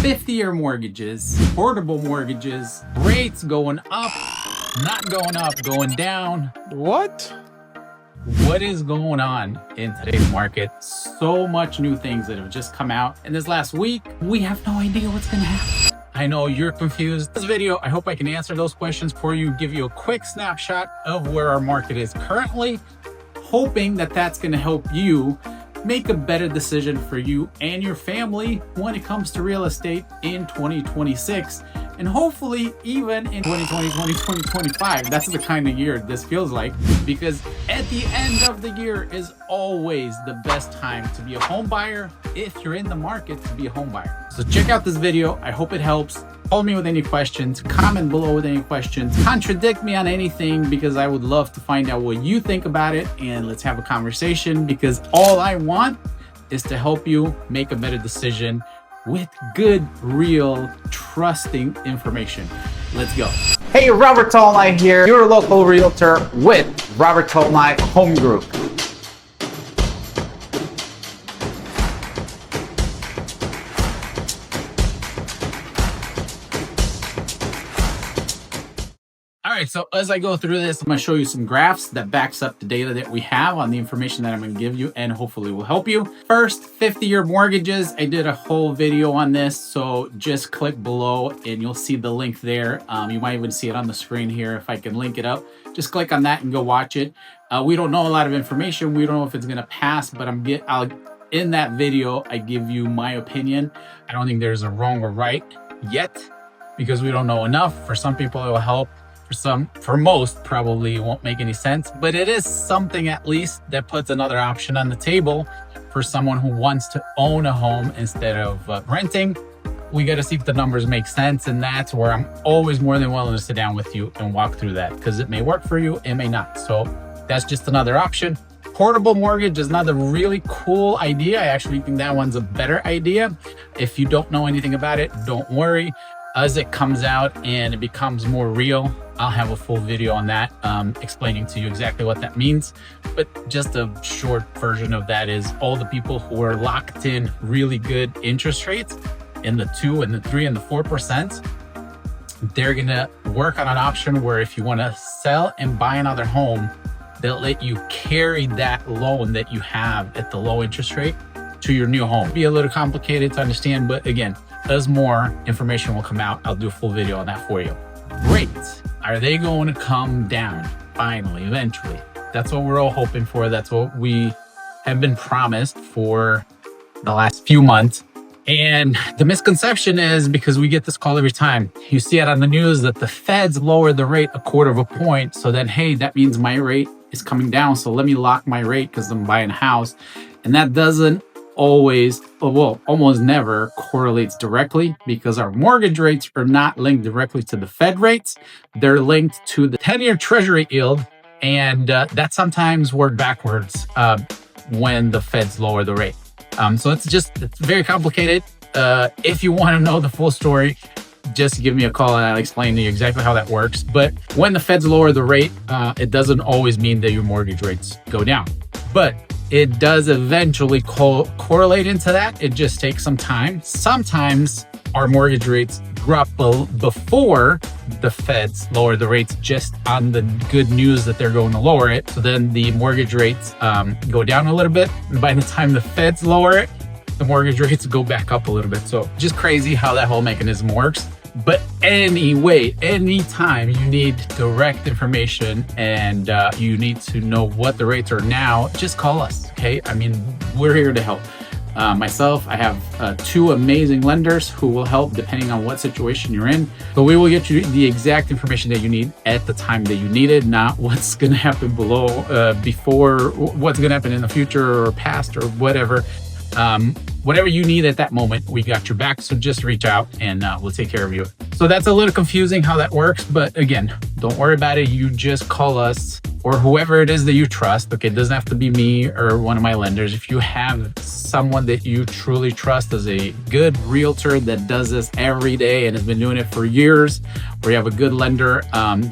50-year mortgages, portable mortgages, rates going up, not going up, going down. What is going on in today's market? So much new things that have just come out in this last week. We have no idea what's going to happen. I know you're confused. This video, I hope I can answer those questions for you, give you a quick snapshot of where our market is currently, hoping that that's going to help you make a better decision for you and your family when it comes to real estate in 2026, and hopefully even in 2020, 2025. That's the kind of year this feels like, because at the end of the year is always the best time to be a home buyer if you're in the market to be a home buyer. So check out this video. I hope it helps. Call me with any questions, comment below with any questions, contradict me on anything, because I would love to find out what you think about it, and let's have a conversation, because all I want is to help you make a better decision with good, real, trusting information. Let's go. Hey, Robert Tolnai here, your local realtor with Robert Tolnai Home Group. All right, so as I go through this, I'm going to show you some graphs that backs up the data that we have on the information that I'm going to give you, and hopefully will help you. First, 50-year mortgages. I did a whole video on this, so just click below and you'll see the link there. You might even see it on the screen here if I can link it up. Just click on that and go watch it. We don't know a lot of information. We don't know if it's going to pass, but in that video, I give you my opinion. I don't think there's a wrong or right yet, because we don't know enough. For some people, it will help. For most, probably it won't make any sense, but it is something at least that puts another option on the table for someone who wants to own a home instead of renting. We got to see if the numbers make sense, and that's where I'm always more than willing to sit down with you and walk through that, because it may work for you, it may not. So that's just another option. Portable mortgage is another really cool idea. I actually think that one's a better idea. If you don't know anything about it, don't worry. As it comes out and it becomes more real, I'll have a full video on that, explaining to you exactly what that means. But just a short version of that is all the people who are locked in really good interest rates in the 2 and the 3 and the 4%, they're gonna work on an option where if you wanna sell and buy another home, they'll let you carry that loan that you have at the low interest rate to your new home. It'll be a little complicated to understand, but again, as more information will come out, I'll do a full video on that for you. Rates, are they going to come down finally, eventually? That's what we're all hoping for. That's what we have been promised for the last few months. And the misconception is, because we get this call every time, you see it on the news that the feds lowered the rate 1/4 point. So then, hey, that means my rate is coming down. So let me lock my rate because I'm buying a house. And that doesn't always, well, almost never correlates directly, because our mortgage rates are not linked directly to the Fed rates. They're linked to the 10-year Treasury yield, and that sometimes works backwards when the Feds lower the rate. So it's very complicated. If you want to know the full story, just give me a call and I'll explain to you exactly how that works. But when the Feds lower the rate, it doesn't always mean that your mortgage rates go down. But it does eventually correlate into that. It just takes some time. Sometimes our mortgage rates drop before the Feds lower the rates, just on the good news that they're going to lower it. So then the mortgage rates go down a little bit. And by the time the Feds lower it, the mortgage rates go back up a little bit. So just crazy how that whole mechanism works. But anyway, anytime you need direct information and you need to know what the rates are now, just call us, okay? I mean, we're here to help. Myself, I have 2 amazing lenders who will help depending on what situation you're in. But we will get you the exact information that you need at the time that you need it, not what's going to happen before, what's going to happen in the future or past or whatever. Whatever you need at that moment, we got your back. So just reach out and we'll take care of you. So that's a little confusing how that works. But again, don't worry about it. You just call us or whoever it is that you trust. Okay, it doesn't have to be me or one of my lenders. If you have someone that you truly trust as a good realtor that does this every day and has been doing it for years, or you have a good lender,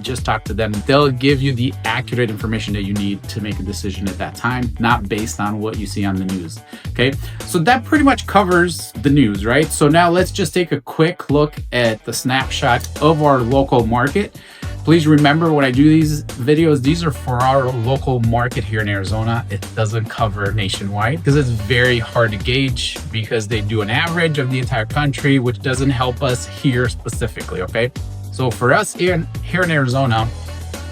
just talk to them. They'll give you the accurate information that you need to make a decision at that time, not based on what you see on the news. Okay, so that pretty much covers the news, right? So now let's just take a quick look at the snapshot of our local market. Please remember, when I do these videos, these are for our local market here in Arizona. It doesn't cover nationwide because it's very hard to gauge, because they do an average of the entire country, which doesn't help us here specifically, okay? So for us here in Arizona,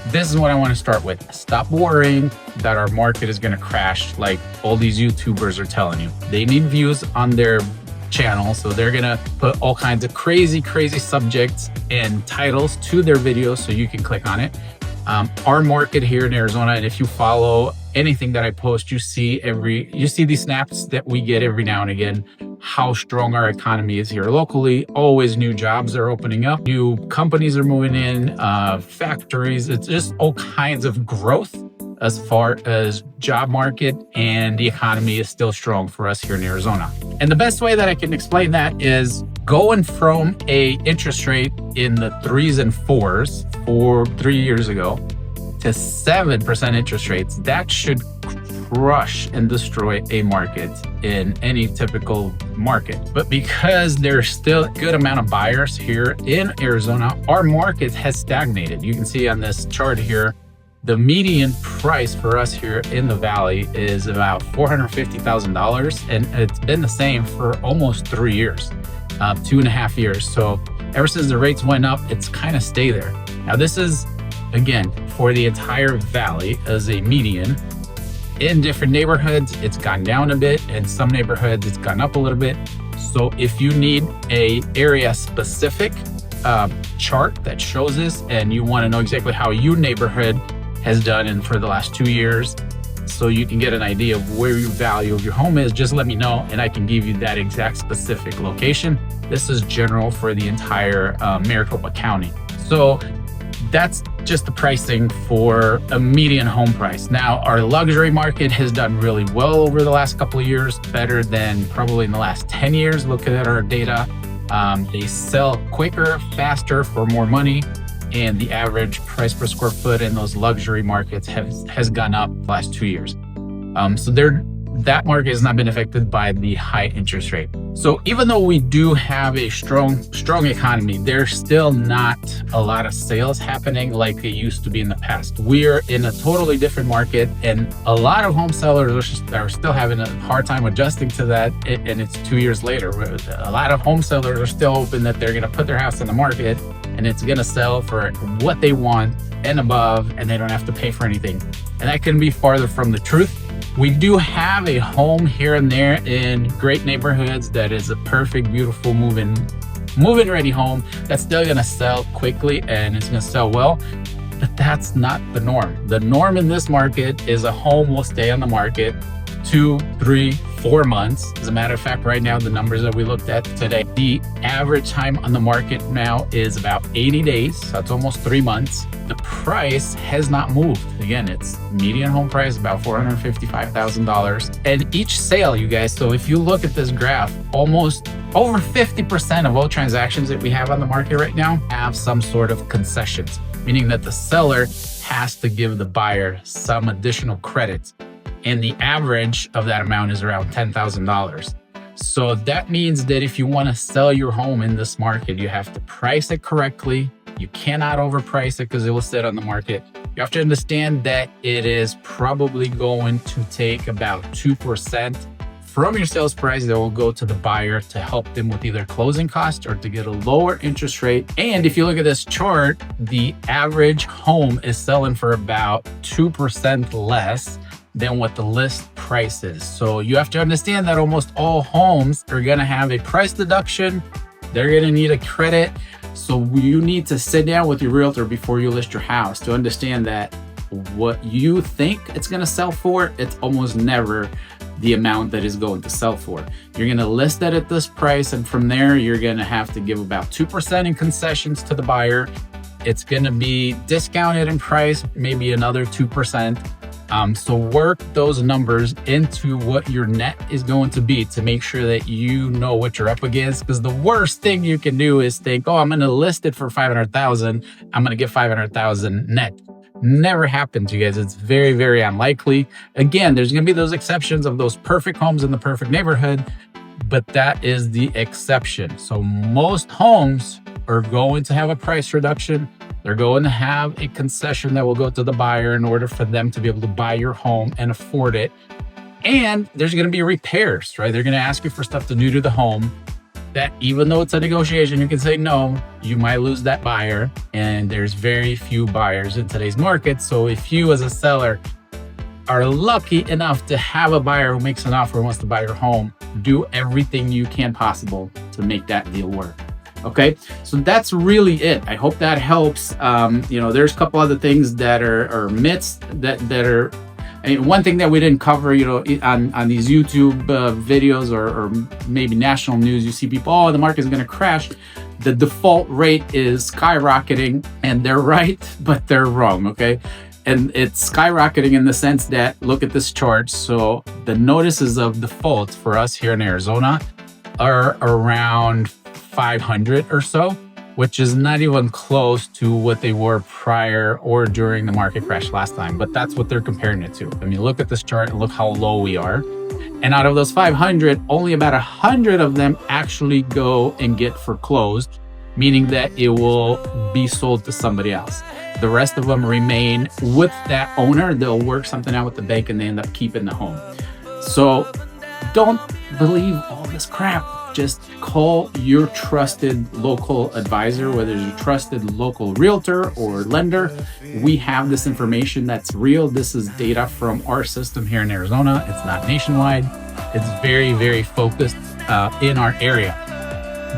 this is what I want to start with. Stop worrying that our market is going to crash like all these YouTubers are telling you. They need views on their channel, so they're gonna put all kinds of crazy subjects and titles to their videos so you can click on it. Our market here in Arizona, and if you follow anything that I post, you see these snaps that we get every now and again, how strong our economy is here locally. Always new jobs are opening up, new companies are moving in, factories. It's just all kinds of growth as far as job market, and the economy is still strong for us here in Arizona. And the best way that I can explain that is going from a interest rate in the 3s and 4s 3 years ago to 7% interest rates. That should crush and destroy a market in any typical market. But because there's still a good amount of buyers here in Arizona, our market has stagnated. You can see on this chart here, the median price for us here in the Valley is about $450,000, and it's been the same for almost 3 years, 2.5 years. So ever since the rates went up, it's kind of stayed there. Now this is, again, for the entire Valley as a median. In different neighborhoods, it's gone down a bit. In some neighborhoods, it's gone up a little bit. So if you need a area specific chart that shows this, and you want to know exactly how your neighborhood has done for the last 2 years, so you can get an idea of where your value of your home is, just let me know and I can give you that exact specific location. This is general for the entire Maricopa County. So that's just the pricing for a median home price. Now, our luxury market has done really well over the last couple of years, better than probably in the last 10 years. Looking at our data, they sell quicker, faster, for more money. And the average price per square foot in those luxury markets has gone up the last 2 years. So that market has not been affected by the high interest rate. So even though we do have a strong economy, there's still not a lot of sales happening like it used to be in the past. We're in a totally different market, and a lot of home sellers are still having a hard time adjusting to that. And it's 2 years later. A lot of home sellers are still hoping that they're going to put their house in the market and it's going to sell for what they want and above, and they don't have to pay for anything. And that couldn't be farther from the truth. We do have a home here and there in great neighborhoods that is a perfect, beautiful move-in ready home that's still going to sell quickly and it's going to sell well. But that's not the norm. The norm in this market is a home will stay on the market 2, 3, 4 months. As a matter of fact, right now, the numbers that we looked at today, the average time on the market now is about 80 days. So that's almost 3 months. The price has not moved. Again, it's median home price about $455,000. And each sale, you guys, so if you look at this graph, almost over 50% of all transactions that we have on the market right now have some sort of concessions, meaning that the seller has to give the buyer some additional credits. And the average of that amount is around $10,000. So that means that if you want to sell your home in this market, you have to price it correctly. You cannot overprice it because it will sit on the market. You have to understand that it is probably going to take about 2% from your sales price that will go to the buyer to help them with either closing costs or to get a lower interest rate. And if you look at this chart, the average home is selling for about 2% less than what the list price is. So you have to understand that almost all homes are going to have a price deduction. They're going to need a credit. So you need to sit down with your realtor before you list your house to understand that what you think it's going to sell for, it's almost never the amount that is going to sell for. You're going to list that at this price, and from there you're going to have to give about 2% in concessions to the buyer. It's going to be discounted in price, maybe another 2%. So work those numbers into what your net is going to be to make sure that you know what you're up against. Because the worst thing you can do is think, oh, I'm going to list it for 500,000. I'm going to get 500,000 net. Never happens, you guys. It's very, very unlikely. Again, there's going to be those exceptions of those perfect homes in the perfect neighborhood, but that is the exception. So most homes are going to have a price reduction. They're going to have a concession that will go to the buyer in order for them to be able to buy your home and afford it. And there's going to be repairs, right? They're going to ask you for stuff to do to the home that, even though it's a negotiation, you can say no, you might lose that buyer. And there's very few buyers in today's market. So if you as a seller are lucky enough to have a buyer who makes an offer and wants to buy your home, do everything you can possible to make that deal work. Okay, so that's really it. I hope that helps. There's a couple other things that are myths that are. One thing that we didn't cover, on these YouTube videos or maybe national news, you see people, oh, the market is going to crash. The default rate is skyrocketing, and they're right, but they're wrong. Okay. And it's skyrocketing in the sense that, look at this chart. So the notices of default for us here in Arizona are around 500 or so, which is not even close to what they were prior or during the market crash last time. But that's what they're comparing it to. I mean, look at this chart and look how low we are. And out of those 500, only about 100 of them actually go and get foreclosed, meaning that it will be sold to somebody else. The rest of them remain with that owner. They'll work something out with the bank and they end up keeping the home. So don't believe all this crap. Just call your trusted local advisor, whether it's your trusted local realtor or lender. We have this information that's real. This is data from our system here in Arizona. It's not nationwide. It's very, very focused in our area.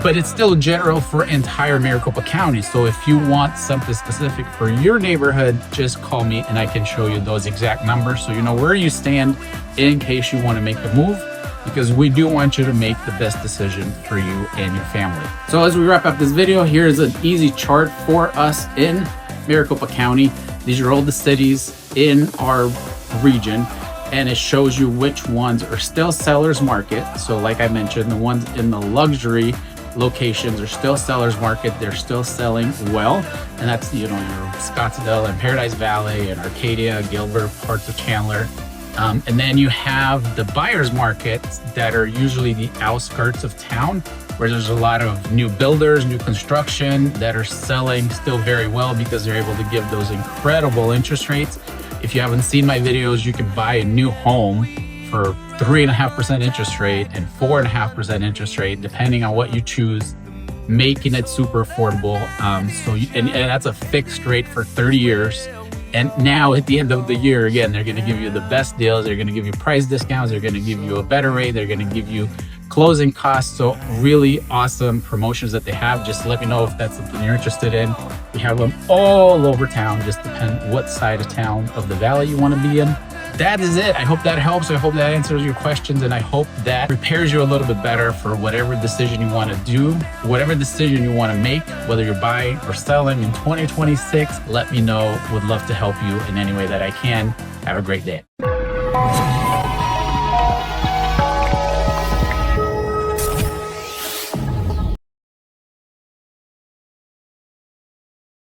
But it's still general for entire Maricopa County. So if you want something specific for your neighborhood, just call me and I can show you those exact numbers so you know where you stand in case you want to make the move. Because we do want you to make the best decision for you and your family. So as we wrap up this video, here's an easy chart for us in Maricopa County. These are all the cities in our region, and it shows you which ones are still seller's market. So like I mentioned, the ones in the luxury locations are still seller's market. They're still selling well. And that's, your Scottsdale and Paradise Valley and Arcadia, Gilbert, parts of Chandler. And then you have the buyer's markets that are usually the outskirts of town, where there's a lot of new builders, new construction that are selling still very well because they're able to give those incredible interest rates. If you haven't seen my videos, you can buy a new home for 3.5% interest rate and 4.5% interest rate, depending on what you choose, making it super affordable. And that's a fixed rate for 30 years. And now at the end of the year, again, they're going to give you the best deals. They're going to give you price discounts. They're going to give you a better rate. They're going to give you closing costs. So really awesome promotions that they have. Just let me know if that's something you're interested in. We have them all over town. Just depend what side of town of the valley you want to be in. That is it. I hope that helps. I hope that answers your questions. And I hope that prepares you a little bit better for whatever decision you want to do, whatever decision you want to make, whether you're buying or selling in 2026. Let me know. Would love to help you in any way that I can. Have a great day.